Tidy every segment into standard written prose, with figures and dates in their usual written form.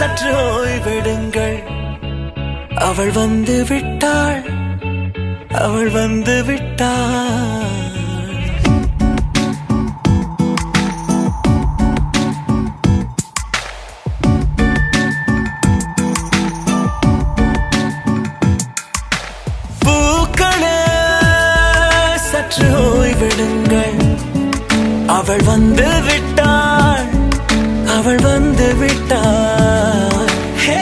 சற்று ஓய்வெடுங்கள். அவள் வந்து விட்டாள், அவள் வந்து விட்டாள். பூக்களே சற்று ஓய்வெடுங்கள். அவள் வந்து விட்டாள், அவள் வந்து விட்டாள். ஹே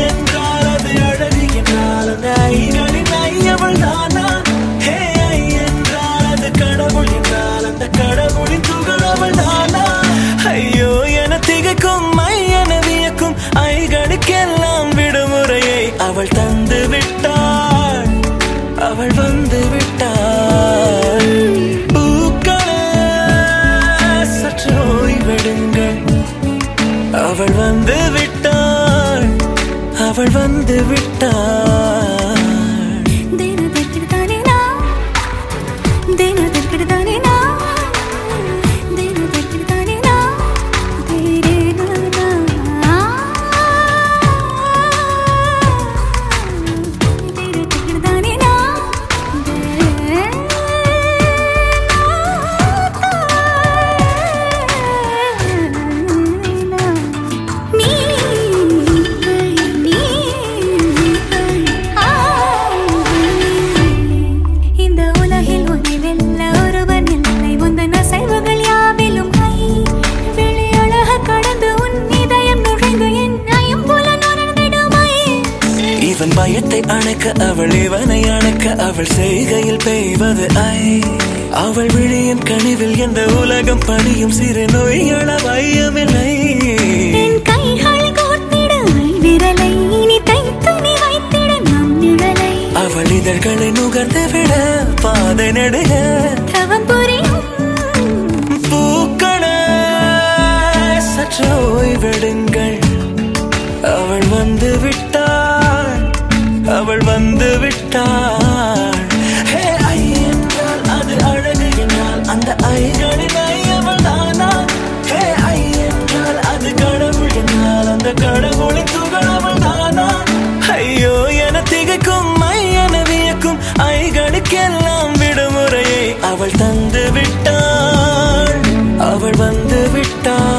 என்றால் அது அழகு என்றால் அந்த ஐகளின் ஐயவள் தானா? ஹே என்றால் அது கடவுள் என்றால் அந்த கடவுளின் துகள் அவள் தானா? ஐயோ என திகைக்கும் என வியக்கும் ஐகளுக்கெல்லாம் விடுமுறையை அவள் தந்து விட்டாள், அவள் வந்து விட்டாள். பூக்களே சற்று ஓய்வெடுங்கள். அவள் வந்து விட்டாள், அவள் வந்து விட்டாள். இவன் பயத்தை அணைக்க அவள் இவனை அணைக்க அவள் செய்கையில் பெய்வது ஐ. அவள் விழியின் கனிவில் எந்த உலகம் பணியும் சிறு நோய்கள வையமில்லை. அவள் இதழ்களை நுகர்ந்து விட பாதை நடுக பூக்களே சற்று ஓய்வெடுங்கள். அவள் வந்து விட்டாள், அவள் வந்து விட்டாள். ஹே ஐ என்றால் அது அழகு என்றால் அந்த ஐகளின் ஐயவள் தானா? ஹே ஐ என்றால் அது கடவுள் என்றால் அந்த கடவுளின் துகள் அவள் தானா? ஐயோ என திகைக்கும் என வியக்கும் ஐகளுக்கெல்லாம் விடுமுறையை அவள் தந்து விட்டாள், அவள் வந்து விட்டாள்.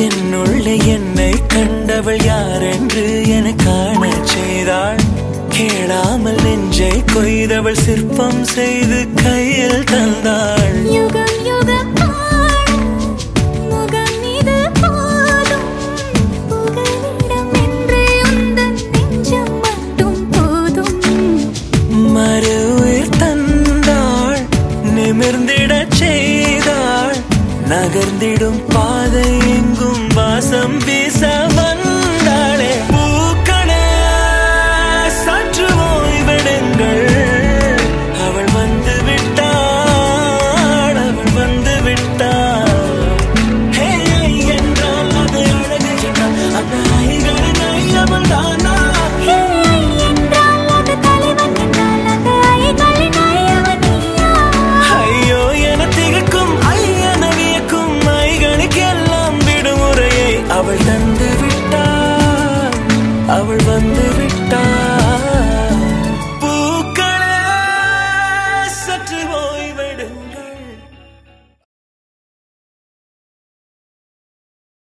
என்னுள்ளே என்னை கண்டவள் யாரென்று என காண செய்தாள். கேளாமல் நெஞ்சை கொய்தவள் சிற்பம் செய்து கையில் தந்தாள். யுகம் யுகம் முகம் இது போதும் புகலிடம் என்று உந்தன் நெஞ்சம் மட்டும் போதும். மறு உயிர் தந்தாள், நிமிர்ந்திடச் செய்தாள். நகர்ந்திடும் பாதை எங்கும் வாசம் வீச வந்தாளே. பூக்களே சற்று ஓய்வெடுங்கள். அவள் வந்து விட்டாள், அவள் வந்து விட்டாள். ஹே என்றால் அது அழகு என்றால் அந்த ஐகளின் ஐயவள் தானா? ஹே என்றால் அது தலைவன் என்றால் அந்த ஐகளின் ஐயவன் நீயா? ஐயோ என திகைக்கும் என வியக்கும் ஐகளுக்கெல்லாம் விடுமுறையை அவள் தந்து விட்டாள், அவள் வந்து